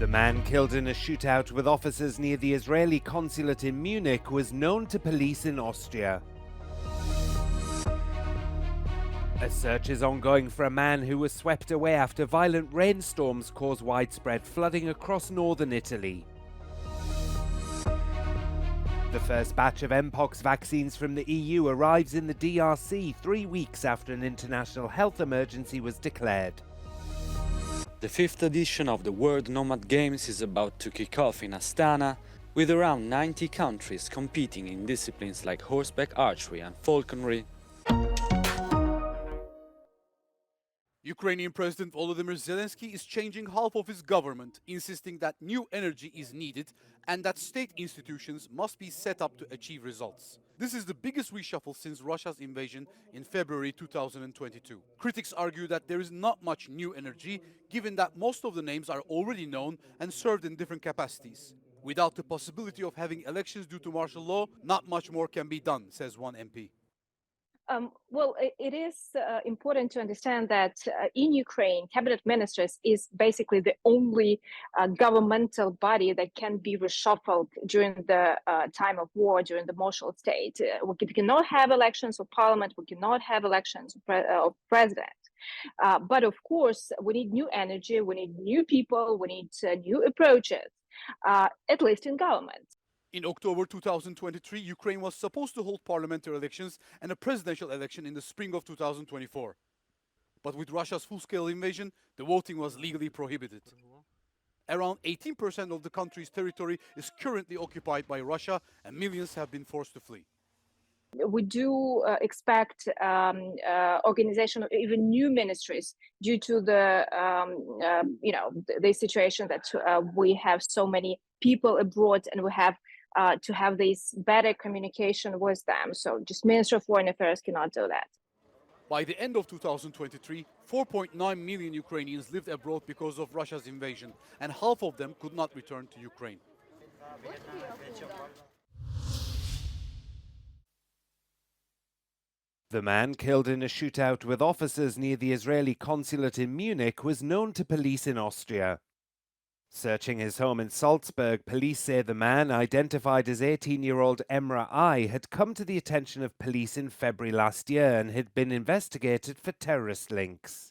The man killed in a shootout with officers near the Israeli consulate in Munich was known to police in Austria. A search is ongoing for a man who was swept away after violent rainstorms caused widespread flooding across northern Italy. The first batch of Mpox vaccines from the EU arrives in the DRC 3 weeks after an international health emergency was declared. The 5th edition of the World Nomad Games is about to kick off in Astana, with around 90 countries competing in disciplines like horseback archery and falconry. Ukrainian President Volodymyr Zelensky is changing half of his government, insisting that new energy is needed and that state institutions must be set up to achieve results. This is the biggest reshuffle since Russia's invasion in February 2022. Critics argue that there is not much new energy, given that most of the names are already known and served in different capacities. Without the possibility of having elections due to martial law, not much more can be done, says one MP. It is important to understand that in Ukraine, cabinet ministers is basically the only governmental body that can be reshuffled during the time of war, during the martial state. We cannot have elections of parliament, we cannot have elections of president. But of course, we need new energy, we need new people, we need new approaches, at least in government. In October 2023, Ukraine was supposed to hold parliamentary elections and a presidential election in the spring of 2024. But with Russia's full-scale invasion, the voting was legally prohibited. Around 18% of the country's territory is currently occupied by Russia, and millions have been forced to flee. We do expect organization of even new ministries due to the the situation that we have so many people abroad, and we have to have this better communication with them. So just Minister of Foreign Affairs cannot do that. By the end of 2023, 4.9 million Ukrainians lived abroad because of Russia's invasion, and half of them could not return to Ukraine. The man killed in a shootout with officers near the Israeli consulate in Munich was known to police in Austria. Searching his home in Salzburg, police say the man, identified as 18-year-old Emre I, had come to the attention of police in February last year and had been investigated for terrorist links.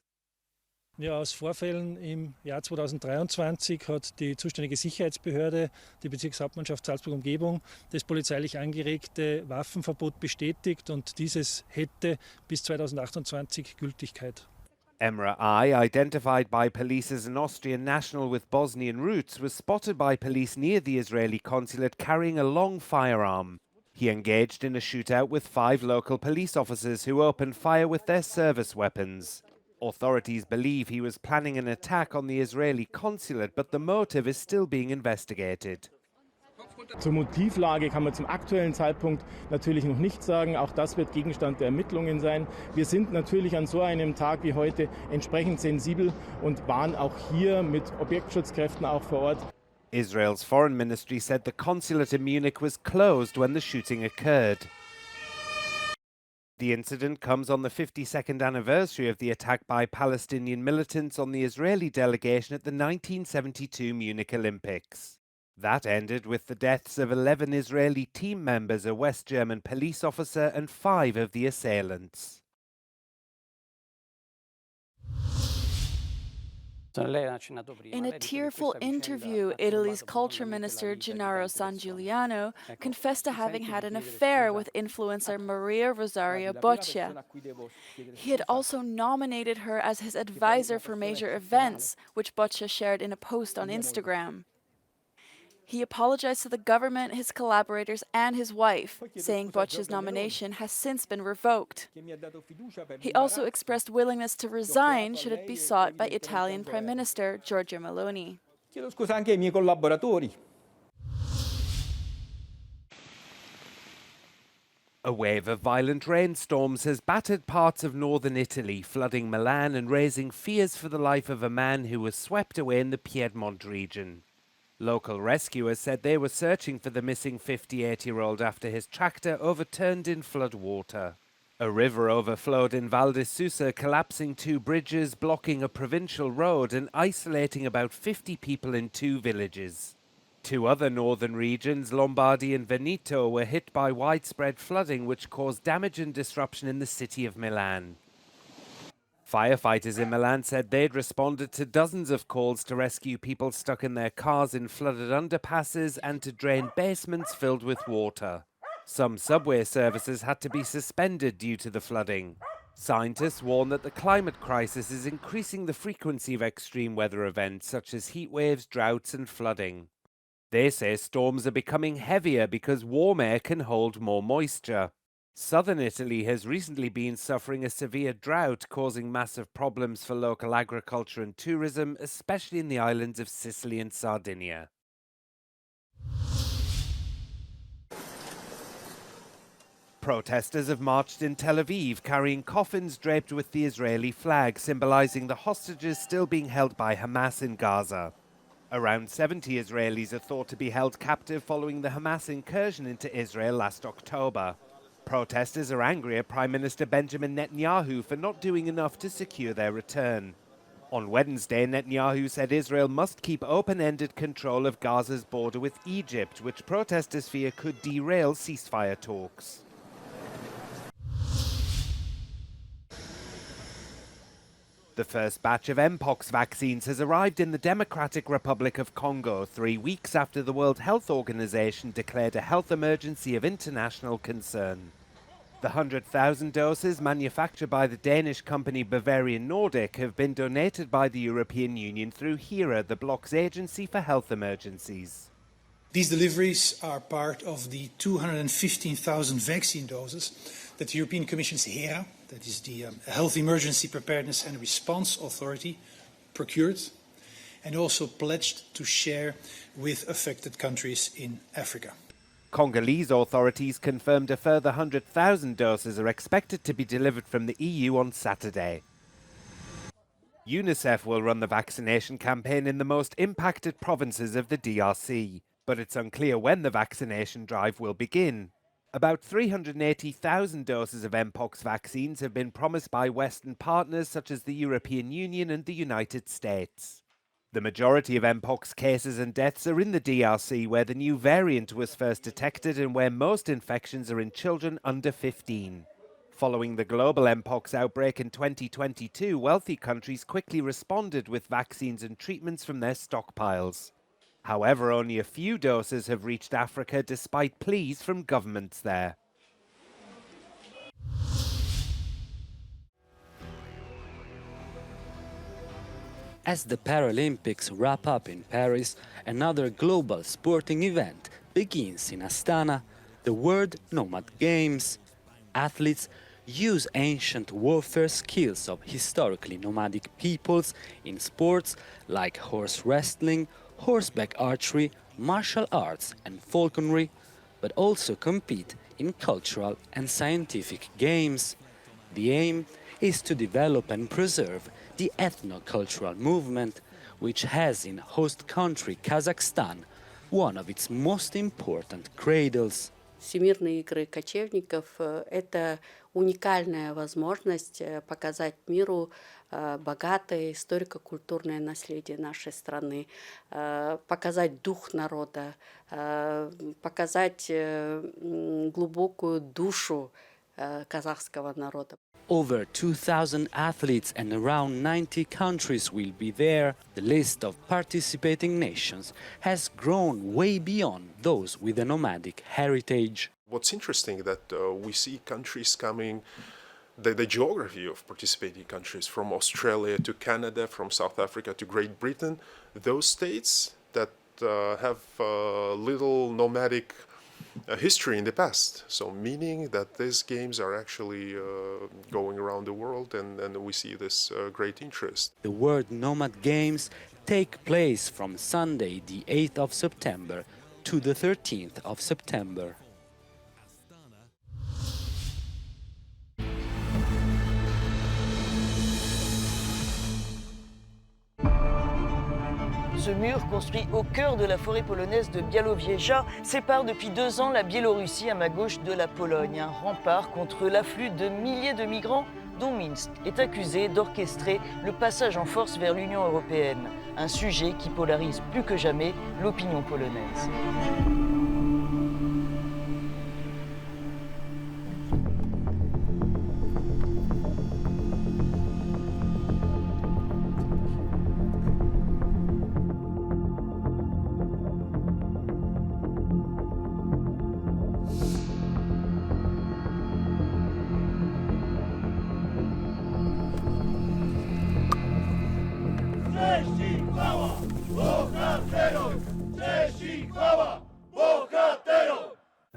Ja, aus Vorfällen im Jahr 2023 hat die zuständige Sicherheitsbehörde, die Bezirkshauptmannschaft Salzburg-Umgebung, das polizeilich angeregte Waffenverbot bestätigt, und dieses hätte bis 2028 Gültigkeit. Emre I, identified by police as an Austrian national with Bosnian roots, was spotted by police near the Israeli consulate carrying a long firearm. He engaged in a shootout with 5 local police officers who opened fire with their service weapons. Authorities believe he was planning an attack on the Israeli consulate, but the motive is still being investigated. Zur Motivlage kann man zum aktuellen Zeitpunkt natürlich noch nichts sagen. Auch das wird Gegenstand der Ermittlungen sein. Wir sind natürlich an so einem Tag wie heute entsprechend sensibel und waren auch hier mit Objektschutzkräften auch vor Ort. Israel's foreign ministry said the consulate in Munich was closed when the shooting occurred. The incident comes on the 52nd anniversary of the attack by Palestinian militants on the Israeli delegation at the 1972 Munich Olympics. That ended with the deaths of 11 Israeli team members, a West German police officer, and 5 of the assailants. In a tearful interview, Italy's culture minister Gennaro Sangiuliano confessed to having had an affair with influencer Maria Rosaria Boccia. He had also nominated her as his advisor for major events, which Boccia shared in a post on Instagram. He apologized to the government, his collaborators, and his wife, saying Boccia's nomination has since been revoked. He also expressed willingness to resign should it be sought by Italian Prime Minister Giorgia Meloni. Chiedo scusa anche ai miei collaboratori. A wave of violent rainstorms has battered parts of northern Italy, flooding Milan and raising fears for the life of a man who was swept away in the Piedmont region. Local rescuers said they were searching for the missing 58-year-old after his tractor overturned in flood water. A river overflowed in Val di Susa, collapsing 2 bridges, blocking a provincial road and isolating about 50 people in 2 villages. 2 other northern regions, Lombardy and Veneto, were hit by widespread flooding which caused damage and disruption in the city of Milan. Firefighters in Milan said they'd responded to dozens of calls to rescue people stuck in their cars in flooded underpasses and to drain basements filled with water. Some subway services had to be suspended due to the flooding. Scientists warn that the climate crisis is increasing the frequency of extreme weather events such as heat waves, droughts and flooding. They say storms are becoming heavier because warm air can hold more moisture. Southern Italy has recently been suffering a severe drought, causing massive problems for local agriculture and tourism, especially in the islands of Sicily and Sardinia. Protesters have marched in Tel Aviv, carrying coffins draped with the Israeli flag, symbolizing the hostages still being held by Hamas in Gaza. Around 70 Israelis are thought to be held captive following the Hamas incursion into Israel last October. Protesters are angry at Prime Minister Benjamin Netanyahu for not doing enough to secure their return. On Wednesday, Netanyahu said Israel must keep open-ended control of Gaza's border with Egypt, which protesters fear could derail ceasefire talks. The first batch of Mpox vaccines has arrived in the Democratic Republic of Congo 3 weeks after the World Health Organization declared a health emergency of international concern. The 100,000 doses manufactured by the Danish company Bavarian Nordic have been donated by the European Union through HERA, the bloc's agency for health emergencies. These deliveries are part of the 215,000 vaccine doses that the European Commission's HERA, that is the Health Emergency Preparedness and Response Authority, procured and also pledged to share with affected countries in Africa. Congolese authorities confirmed a further 100,000 doses are expected to be delivered from the EU on Saturday. UNICEF will run the vaccination campaign in the most impacted provinces of the DRC, but it's unclear when the vaccination drive will begin. About 380,000 doses of Mpox vaccines have been promised by Western partners such as the European Union and the United States. The majority of Mpox cases and deaths are in the DRC, where the new variant was first detected and where most infections are in children under 15. Following the global Mpox outbreak in 2022, wealthy countries quickly responded with vaccines and treatments from their stockpiles. However, only a few doses have reached Africa despite pleas from governments there. As the Paralympics wrap up in Paris, another global sporting event begins in Astana, the World Nomad Games. Athletes use ancient warfare skills of historically nomadic peoples in sports like horse wrestling, horseback archery, martial arts and falconry, but also compete in cultural and scientific games. The aim is to develop and preserve the ethno-cultural movement, which has in host country Kazakhstan one of its most important cradles. Всемирные игры кочевников – это уникальная возможность показать миру богатое историко-культурное наследие нашей страны, показать дух народа, показать глубокую душу казахского народа. Over 2,000 athletes and around 90 countries will be there. The list of participating nations has grown way beyond those with a nomadic heritage. What's interesting is that we see countries coming, the geography of participating countries, from Australia to Canada, from South Africa to Great Britain, those states that have little nomadic history in the past, so meaning that these games are actually going around the world, and we see this great interest. The World Nomad Games take place from Sunday the 8th of September to the 13th of September. Ce mur, construit au cœur de la forêt polonaise de Białowieża, sépare depuis 2 ans la Biélorussie à ma gauche de la Pologne. Un rempart contre l'afflux de milliers de migrants dont Minsk est accusé d'orchestrer le passage en force vers l'Union européenne. Un sujet qui polarise plus que jamais l'opinion polonaise.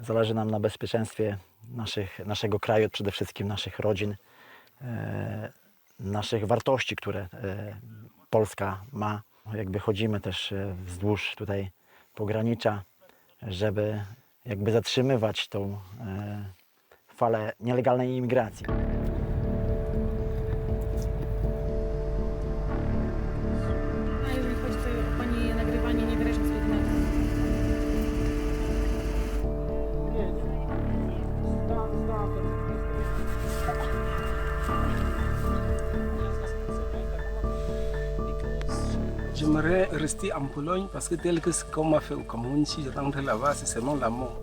Zależy nam na bezpieczeństwie naszego kraju, przede wszystkim naszych rodzin, naszych wartości, które Polska ma. Jakby chodzimy też wzdłuż tutaj pogranicza, żeby jakby zatrzymywać tą falę nielegalnej imigracji. Jeżeli chodzi tutaj o Pani nagrywanie, nie wyrażam swoich nagrań. J'aimerais rester en Pologne parce que tel que ce qu'on m'a fait au Cameroun, si je rentre là-bas, c'est seulement la mort.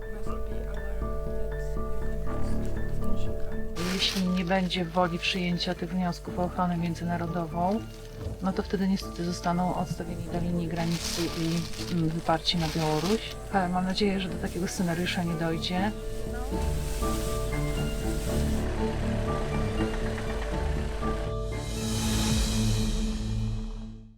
Jeśli nie będzie woli przyjęcia tych wniosków o ochronę międzynarodową, no to wtedy niestety zostaną odstawieni do linii granicy i wyparci na Białoruś. Ale mam nadzieję, że do takiego scenariusza nie dojdzie.